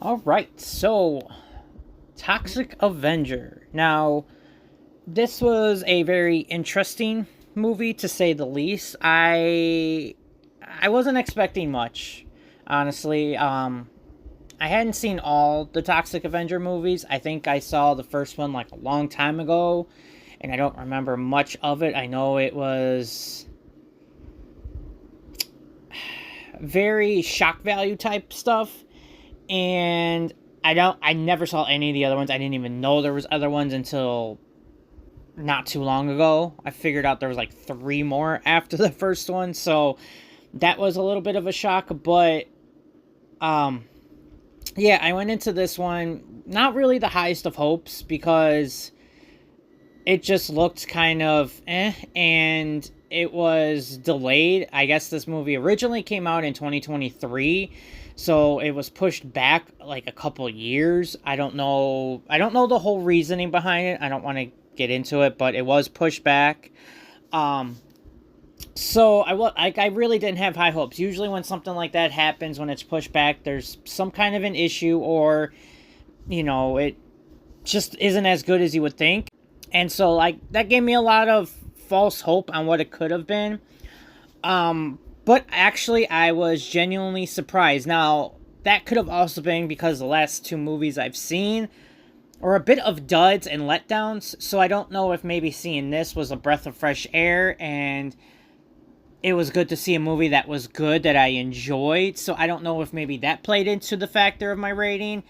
Alright, so Toxic Avenger. Now, this was a very interesting movie to say the least. I wasn't expecting much, honestly. I hadn't seen all the Toxic Avenger movies. I think I saw the first one like a long time ago, and I don't remember much of it. I know it was very shock value type stuff, and I never saw any of the other ones. I didn't even know there was other ones until not too long ago. I figured out there was like three more after the first one, so that was a little bit of a shock. But yeah, I went into this one not really the highest of hopes because it just looked kind of and it was delayed. I guess this movie originally came out in 2023, so it was pushed back like a couple years. I don't know the whole reasoning behind it. I don't want to get into it, but it was pushed back. So I really didn't have high hopes. Usually when something like that happens, when it's pushed back, there's some kind of an issue, or it just isn't as good as you would think. And so that gave me a lot of false hope on what it could have been. But actually I was genuinely surprised. Now, that could have also been because the last two movies I've seen are a bit of duds and letdowns. So I don't know if maybe seeing this was a breath of fresh air and it was good to see a movie that was good, that I enjoyed. So I don't know if maybe that played into the factor of my rating.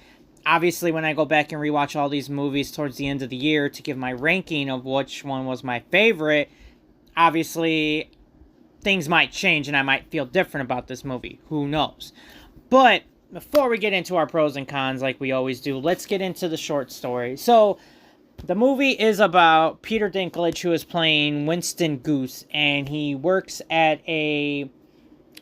Obviously, when I go back and rewatch all these movies towards the end of the year to give my ranking of which one was my favorite, obviously things might change and I might feel different about this movie. Who knows? But before we get into our pros and cons like we always do, let's get into the short story. So the movie is about Peter Dinklage, who is playing Winston Goose, and he works at a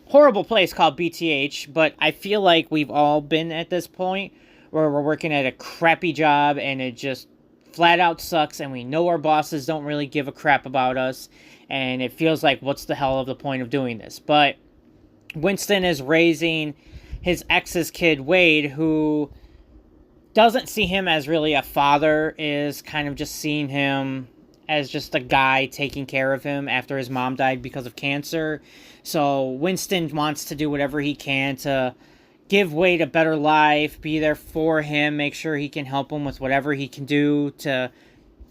horrible place called BTH, but I feel like we've all been at this point where we're working at a crappy job and it just flat out sucks, and we know our bosses don't really give a crap about us, and it feels like, what's the hell of the point of doing this? But Winston is raising his ex's kid, Wade, who doesn't see him as really a father, is kind of just seeing him as just a guy taking care of him after his mom died because of cancer. So Winston wants to do whatever he can to give Wade a better life, be there for him, make sure he can help him with whatever he can do to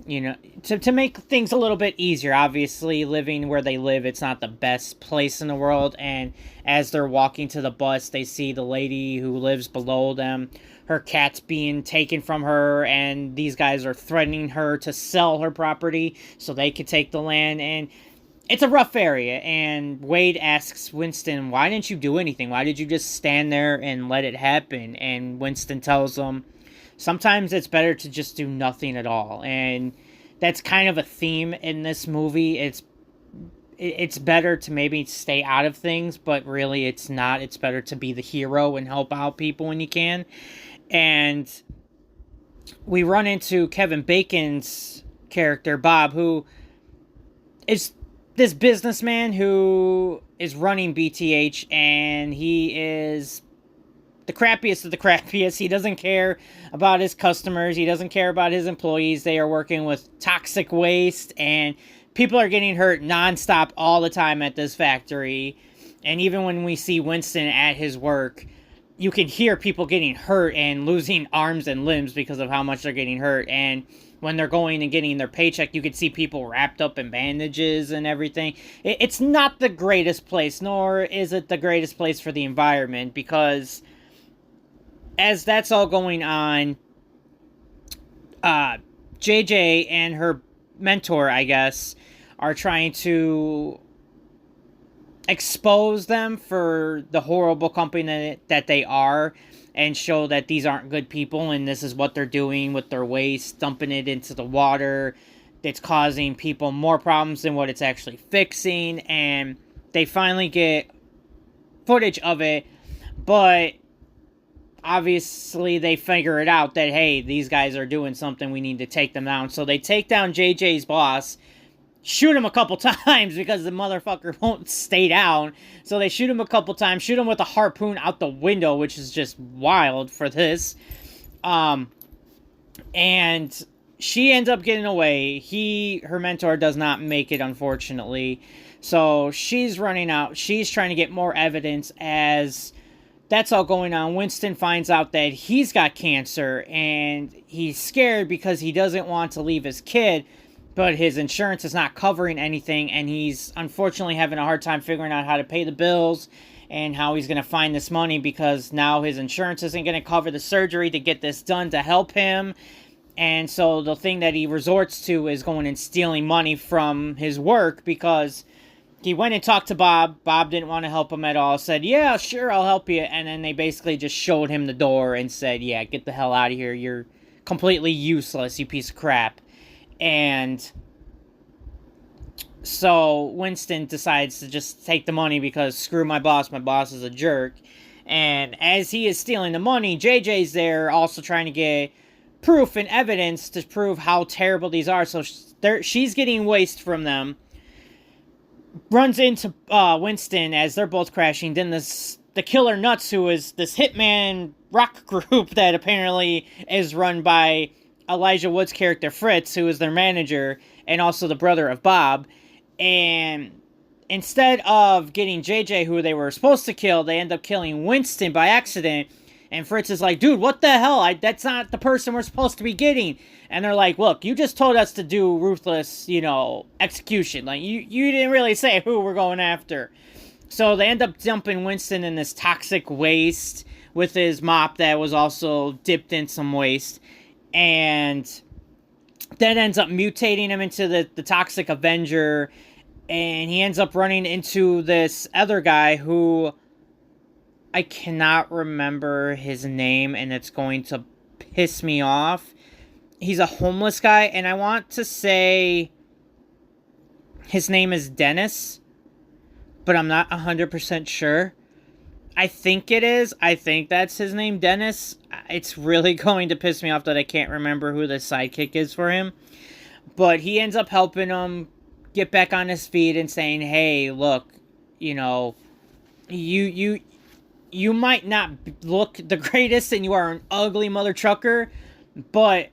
make things a little bit easier. Obviously, living where they live, it's not the best place in the world, and as they're walking to the bus, they see the lady who lives below them, her cat's being taken from her, and these guys are threatening her to sell her property so they could take the land, and it's a rough area. And Wade asks Winston, why didn't you do anything? Why did you just stand there and let it happen? And Winston tells him, sometimes it's better to just do nothing at all. And that's kind of a theme in this movie. It's better to maybe stay out of things, but really it's not. It's better to be the hero and help out people when you can. And we run into Kevin Bacon's character, Bob, who is this businessman who is running BTH, and he is the crappiest of the crappiest. He doesn't care about his customers. He doesn't care about his employees. They are working with toxic waste, and people are getting hurt nonstop all the time at this factory. And even when we see Winston at his work, you can hear people getting hurt and losing arms and limbs because of how much they're getting hurt. And when they're going and getting their paycheck, you can see people wrapped up in bandages and everything. It's not the greatest place, nor is it the greatest place for the environment, because as that's all going on, JJ and her mentor, I guess, are trying to expose them for the horrible company that they are, and show that these aren't good people, and this is what they're doing with their waste, dumping it into the water. It's causing people more problems than what it's actually fixing. And they finally get footage of it, but obviously they figure it out that, hey, these guys are doing something, we need to take them down. So they take down JJ's boss, shoot him a couple times because the motherfucker won't stay down. So they shoot him a couple times, shoot him with a harpoon out the window, which is just wild for this. And she ends up getting away. Her mentor does not make it, unfortunately. So she's running out. She's trying to get more evidence. As that's all going on, Winston finds out that he's got cancer, and he's scared because he doesn't want to leave his kid, but his insurance is not covering anything, and he's unfortunately having a hard time figuring out how to pay the bills and how he's going to find this money, because now his insurance isn't going to cover the surgery to get this done to help him. And so the thing that he resorts to is going and stealing money from his work, because he went and talked to Bob. Bob didn't want to help him at all. Said, yeah, sure, I'll help you. And then they basically just showed him the door and said, yeah, get the hell out of here. You're completely useless, you piece of crap. And so Winston decides to just take the money because screw my boss is a jerk. And as he is stealing the money, JJ's there also trying to get proof and evidence to prove how terrible these are. So she's getting waste from them. Runs into Winston as they're both crashing. Then the Killer Nuts, who is this hitman rock group that apparently is run by Elijah Wood's character Fritz, who is their manager and also the brother of Bob. And instead of getting JJ, who they were supposed to kill, they end up killing Winston by accident. And Fritz is like, dude, what the hell? That's not the person we're supposed to be getting. And they're like, look, you just told us to do ruthless, execution. Like, you didn't really say who we're going after. So they end up dumping Winston in this toxic waste with his mop that was also dipped in some waste. And that ends up mutating him into the Toxic Avenger. And he ends up running into this other guy who I cannot remember his name, and it's going to piss me off. He's a homeless guy, and I want to say his name is Dennis, but I'm not 100% sure. I think it is. I think that's his name, Dennis. It's really going to piss me off that I can't remember who the sidekick is for him. But he ends up helping him get back on his feet and saying, hey, look, you might not look the greatest and you are an ugly mother trucker, but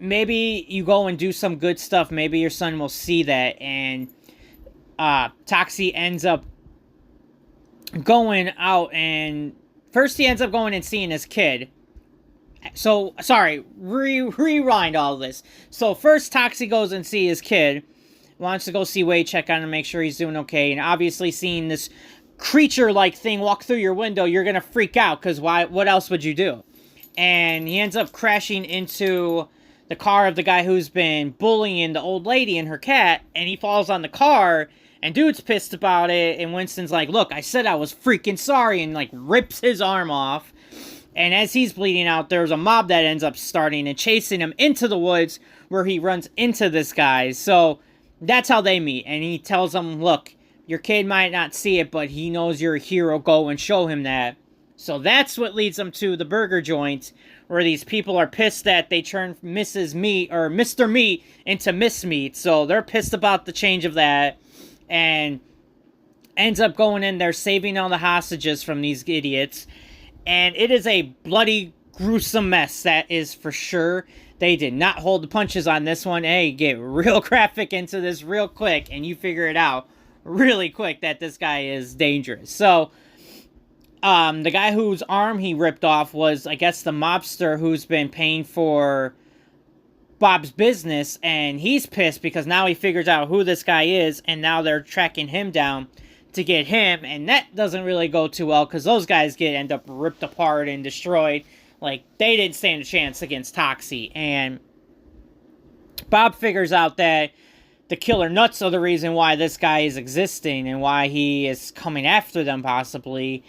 maybe you go and do some good stuff. Maybe your son will see that. And Toxie ends up going out, and first he ends up going and seeing his kid. So, sorry, rewind all this. So first Toxie goes and see his kid, wants to go see Wade, check on him, make sure he's doing okay. And obviously seeing this creature-like thing walk through your window, you're going to freak out, because what else would you do? And he ends up crashing into the car of the guy who's been bullying the old lady and her cat, and he falls on the car, and dude's pissed about it, and Winston's like, look, I said I was freaking sorry, and like rips his arm off. And as he's bleeding out, there's a mob that ends up starting and chasing him into the woods, where he runs into this guy. So that's how they meet, and he tells him, look, your kid might not see it, but he knows you're a hero. Go and show him that. So that's what leads them to the burger joint, where these people are pissed that they turned Mrs. Meat, or Mr. Meat, into Miss Meat. So they're pissed about the change of that, and ends up going in there, saving all the hostages from these idiots. And it is a bloody, gruesome mess, that is for sure. They did not hold the punches on this one. Hey, get real graphic into this real quick, and you figure it out really quick that this guy is dangerous. So, the guy whose arm he ripped off was, I guess, the mobster who's been paying for Bob's business, and he's pissed because now he figures out who this guy is, and now they're tracking him down to get him, and that doesn't really go too well, because those guys end up ripped apart and destroyed. Like, they didn't stand a chance against Toxie, and Bob figures out that the Killer Nuts are the reason why this guy is existing and why he is coming after them, possibly.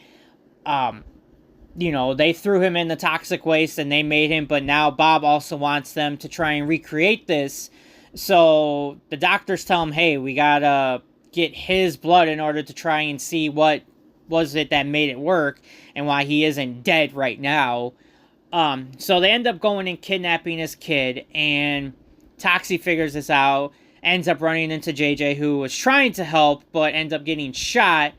They threw him in the toxic waste and they made him, but now Bob also wants them to try and recreate this. So the doctors tell him, hey, we gotta get his blood in order to try and see what was it that made it work and why he isn't dead right now. So they end up going and kidnapping his kid, and Toxie figures this out. ends up running into JJ, who was trying to help, but ends up getting shot.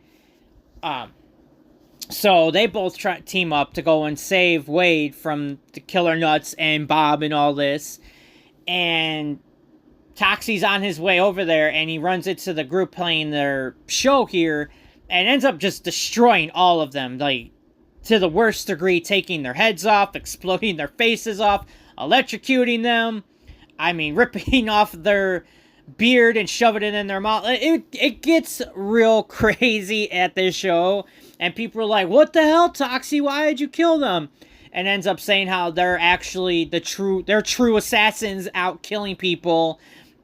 So they both team up to go and save Wade from the killer nuts and Bob and all this. And Toxie's on his way over there, and he runs into the group playing their show here, and ends up just destroying all of them, like, to the worst degree, taking their heads off, exploding their faces off, electrocuting them. I mean, ripping off their beard and shoving it in their mouth. It gets real crazy at this show, and people are like, what the hell, Toxie? Why did you kill them? And ends up saying how they're actually they're true assassins out killing people,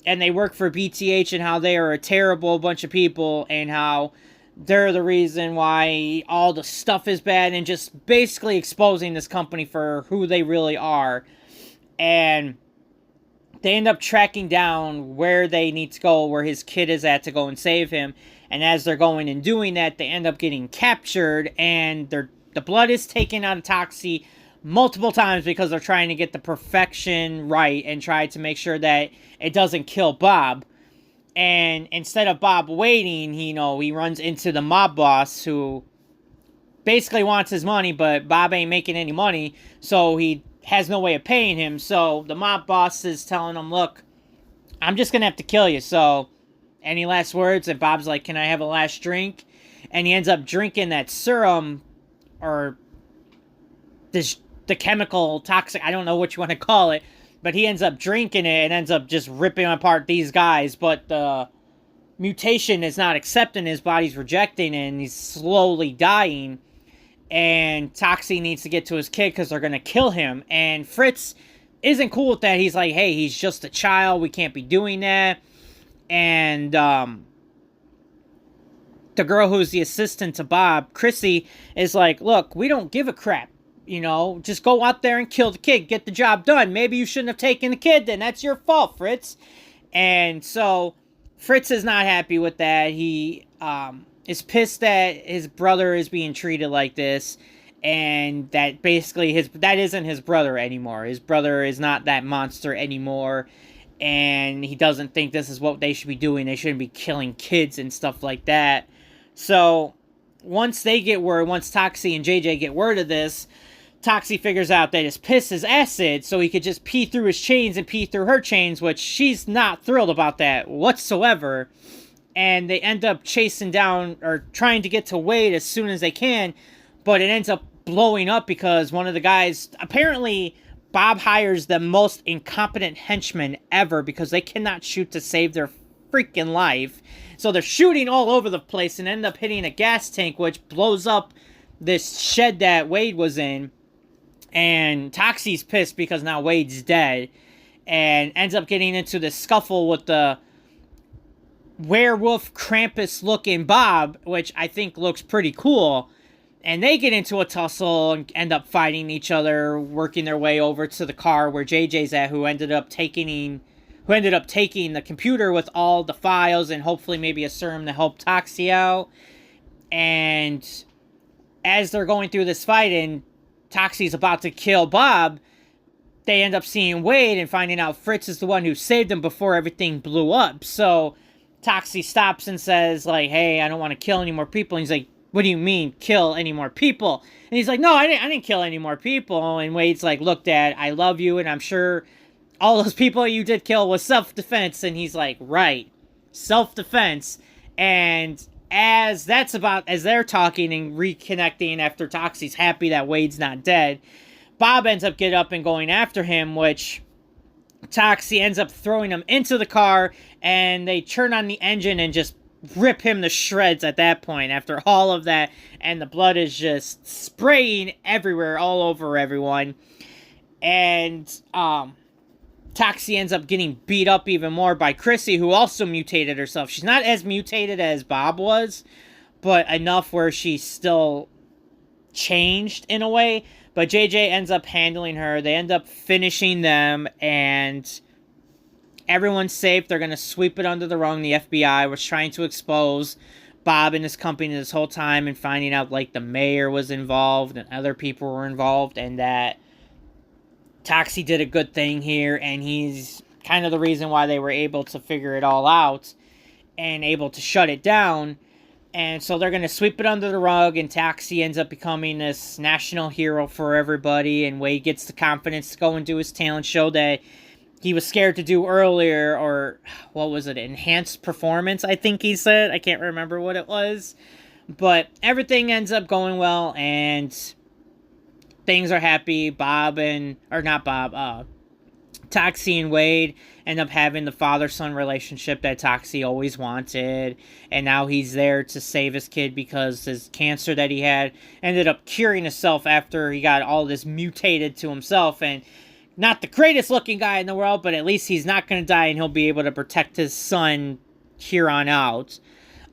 and they work for BTH, and how they are a terrible bunch of people, and how they're the reason why all the stuff is bad, and just basically exposing this company for who they really are. And they end up tracking down where they need to go, where his kid is at, to go and save him. And as they're going and doing that, they end up getting captured, and the blood is taken out of Toxie multiple times because they're trying to get the perfection right and try to make sure that it doesn't kill Bob. And instead of Bob waiting, he runs into the mob boss, who basically wants his money, but Bob ain't making any money, so he has no way of paying him. So the mob boss is telling him, look, I'm just going to have to kill you. So any last words? And Bob's like, can I have a last drink? And he ends up drinking that serum, or the chemical toxic, I don't know what you want to call it, but he ends up drinking it and ends up just ripping apart these guys. But the mutation is not accepting, his body's rejecting it, and he's slowly dying. And Toxie needs to get to his kid because they're going to kill him. And Fritz isn't cool with that. He's like, hey, he's just a child. We can't be doing that. And the girl who's the assistant to Bob, Chrissy, is like, look, we don't give a crap. Just go out there and kill the kid. Get the job done. Maybe you shouldn't have taken the kid then. That's your fault, Fritz. And so Fritz is not happy with that. He is pissed that his brother is being treated like this, and that basically that isn't his brother anymore. His brother is not that monster anymore, and he doesn't think this is what they should be doing. They shouldn't be killing kids and stuff like that. So once Toxie and JJ get word of this, Toxie figures out that his piss is acid, so he could just pee through his chains and pee through her chains, which she's not thrilled about that whatsoever. And they end up chasing down, or trying to get to Wade as soon as they can, but it ends up blowing up because one of the guys, apparently Bob hires the most incompetent henchmen ever because they cannot shoot to save their freaking life. So they're shooting all over the place and end up hitting a gas tank, which blows up this shed that Wade was in. And Toxie's pissed because now Wade's dead, and ends up getting into this scuffle with the werewolf Krampus looking Bob, which I think looks pretty cool. And they get into a tussle and end up fighting each other, working their way over to the car where JJ's at, who ended up taking the computer with all the files and hopefully maybe a serum to help Toxie out. And as they're going through this fight and Toxie's about to kill Bob, they end up seeing Wade and finding out Fritz is the one who saved him before everything blew up. So Toxie stops and says, like, hey, I don't want to kill any more people. And he's like, what do you mean, kill any more people? And he's like, no, I didn't kill any more people. And Wade's like, look, Dad, I love you, and I'm sure all those people you did kill was self-defense. And he's like, right, self-defense. And as they're talking and reconnecting after Toxie's happy that Wade's not dead, Bob ends up getting up and going after him, which Toxie ends up throwing him into the car, and they turn on the engine and just rip him to shreds at that point after all of that, and the blood is just spraying everywhere, all over everyone. And Toxie ends up getting beat up even more by Chrissy, who also mutated herself. She's not as mutated as Bob was, but enough where she's still changed in a way. But JJ ends up handling her. They end up finishing them, and everyone's safe. They're going to sweep it under the rug. The FBI was trying to expose Bob and his company this whole time, and finding out, like, the mayor was involved and other people were involved, and that Toxie did a good thing here, and he's kind of the reason why they were able to figure it all out and able to shut it down. And so they're going to sweep it under the rug, and Toxie ends up becoming this national hero for everybody, and Wade gets the confidence to go and do his talent show that he was scared to do earlier, or what was it, enhanced performance, I think he said. I can't remember what it was. But everything ends up going well, and things are happy. Toxie and Wade end up having the father-son relationship that Toxie always wanted, and now he's there to save his kid because his cancer that he had ended up curing itself after he got all this mutated to himself, and not the greatest looking guy in the world, but at least he's not going to die, and he'll be able to protect his son here on out.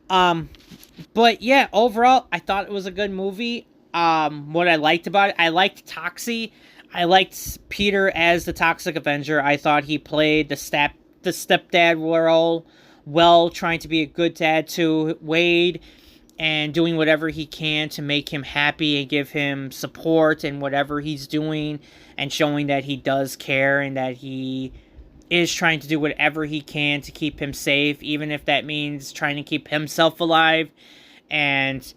But yeah, overall, I thought it was a good movie. What I liked about it, I liked Toxie. I liked Peter as the Toxic Avenger. I thought he played the stepdad role well, trying to be a good dad to Wade and doing whatever he can to make him happy and give him support in whatever he's doing, and showing that he does care and that he is trying to do whatever he can to keep him safe, even if that means trying to keep himself alive. And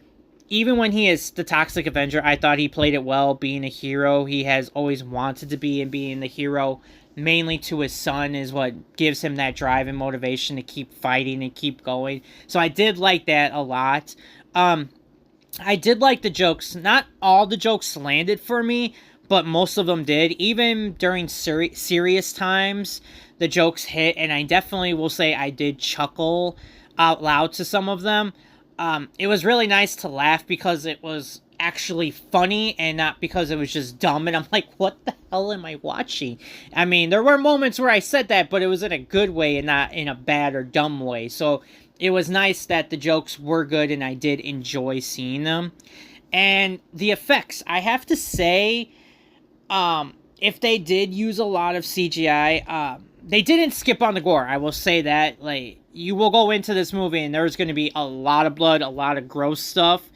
even when he is the Toxic Avenger, I thought he played it well, being a hero he has always wanted to be, and being the hero mainly to his son is what gives him that drive and motivation to keep fighting and keep going. So I did like that a lot. I did like the jokes. Not all the jokes landed for me, but most of them did. Even during serious times, the jokes hit, and I definitely will say I did chuckle out loud to some of them. It was really nice to laugh because it was actually funny and not because it was just dumb, and I'm like, what the hell am I watching? I mean, there were moments where I said that, but it was in a good way and not in a bad or dumb way. So it was nice that the jokes were good, and I did enjoy seeing them. And the effects, I have to say, if they did use a lot of CGI, they didn't skip on the gore. I will say that. Like, you will go into this movie and there's going to be a lot of blood, a lot of gross stuff.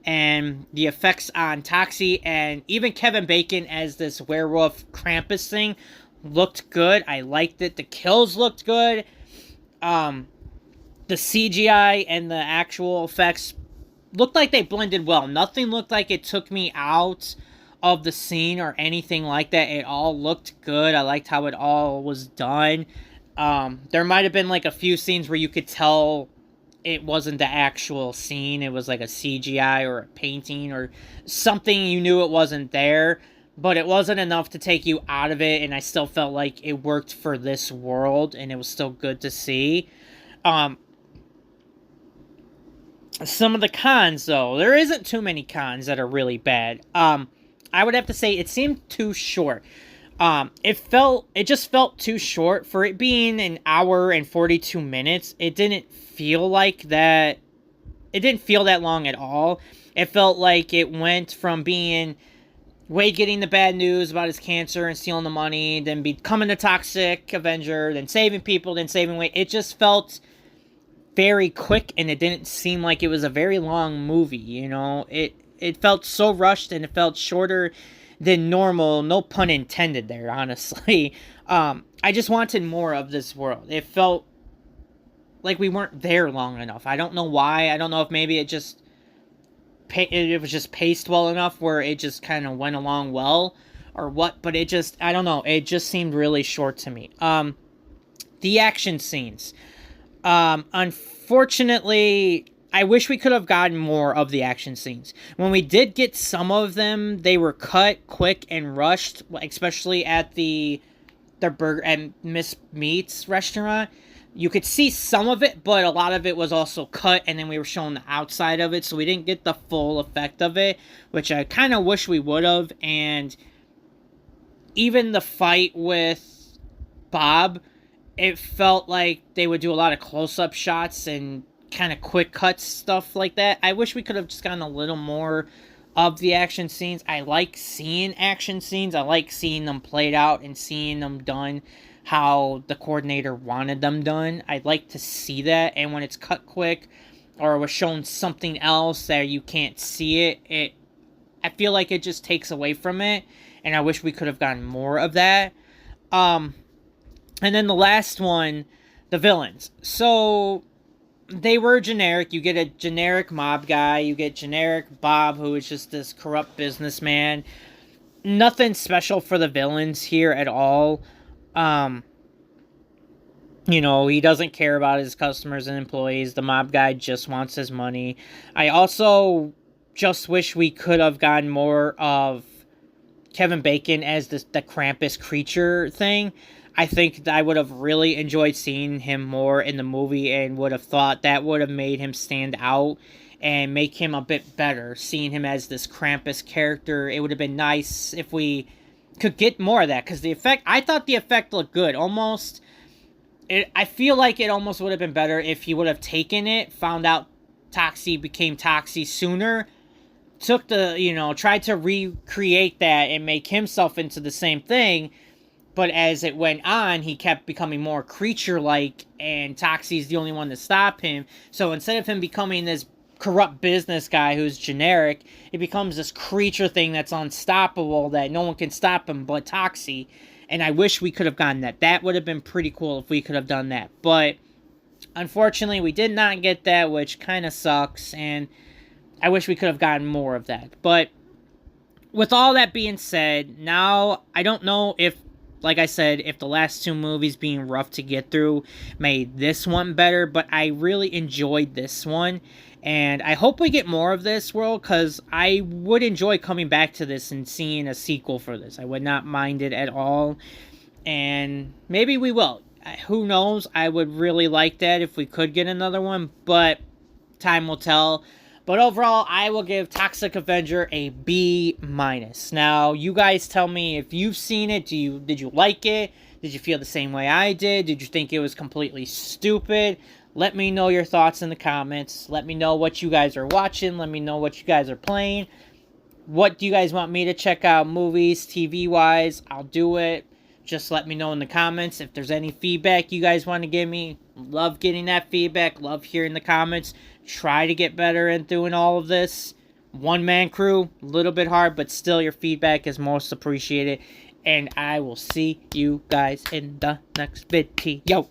And the effects on Toxie and even Kevin Bacon as this werewolf Krampus thing looked good. I liked it. The kills looked good. The CGI and the actual effects looked like they blended well. Nothing looked like it took me out of the scene or anything like that. It all looked good. I liked how it all was done. There might have been like a few scenes where you could tell it wasn't the actual scene. It was like a CGI or a painting or something. You knew it wasn't there, but it wasn't enough to take you out of it, and I still felt like it worked for this world, and it was still good to see. Some of the cons, though, there isn't too many cons that are really bad. I would have to say it seemed too short. It just felt too short for it being an hour and 42 minutes. It didn't feel like that. It didn't feel that long at all. It felt like it went from being Wade getting the bad news about his cancer and stealing the money, then becoming the Toxic Avenger, then saving people, then saving Wade. It just felt very quick, and it didn't seem like it was a very long movie, you know? It felt so rushed, and it felt shorter than normal. No pun intended there, honestly. I just wanted more of this world. It felt like we weren't there long enough. I don't know why. I don't know if maybe it was just paced well enough where it just kind of went along well or what, but I don't know. It just seemed really short to me. The action scenes. Unfortunately, I wish we could have gotten more of the action scenes. When we did get some of them, they were cut quick and rushed, especially at the burger and Miss Meat's restaurant. You could see some of it, but a lot of it was also cut, and then we were showing the outside of it, so we didn't get the full effect of it, which I kind of wish we would have. And even the fight with Bob, it felt like they would do a lot of close-up shots and kind of quick cuts, stuff like that. I wish we could have just gotten a little more of the action scenes. I like seeing action scenes. I like seeing them played out and seeing them done how the coordinator wanted them done. I'd like to see that. And when it's cut quick or was shown something else that you can't see it, I feel like it just takes away from it. And I wish we could have gotten more of that. And then the last one, the villains. So they were generic. You get a generic mob guy. You get generic Bob, who is just this corrupt businessman. Nothing special for the villains here at all. You know, he doesn't care about his customers and employees. The mob guy just wants his money. I also just wish we could have gotten more of Kevin Bacon as the Krampus creature thing. I think I would have really enjoyed seeing him more in the movie and would have thought that would have made him stand out and make him a bit better. Seeing him as this Krampus character, it would have been nice if we could get more of that, because the effect, I thought the effect looked good. Almost, I feel like it almost would have been better if he would have taken it, found out Toxie became Toxie sooner, took the, tried to recreate that and make himself into the same thing. But as it went on, he kept becoming more creature-like, and Toxie's the only one to stop him. So instead of him becoming this corrupt business guy who's generic, it becomes this creature thing that's unstoppable, that no one can stop him but Toxie. And I wish we could have gotten that. That would have been pretty cool if we could have done that. But unfortunately, we did not get that, which kind of sucks. And I wish we could have gotten more of that. But with all that being said, now I don't know if, like I said, if the last two movies being rough to get through made this one better, but I really enjoyed this one, and I hope we get more of this world, because I would enjoy coming back to this and seeing a sequel for this. I would not mind it at all, and maybe we will. Who knows? I would really like that if we could get another one, but time will tell. But overall, I will give Toxic Avenger a B-. Now, you guys tell me if you've seen it. Did you like it? Did you feel the same way I did? Did you think it was completely stupid? Let me know your thoughts in the comments. Let me know what you guys are watching. Let me know what you guys are playing. What do you guys want me to check out movies, TV-wise? I'll do it. Just let me know in the comments. If there's any feedback you guys want to give me, love getting that feedback. Love hearing the comments. Try to get better at doing all of this. One-man crew, a little bit hard, but still your feedback is most appreciated. And I will see you guys in the next video.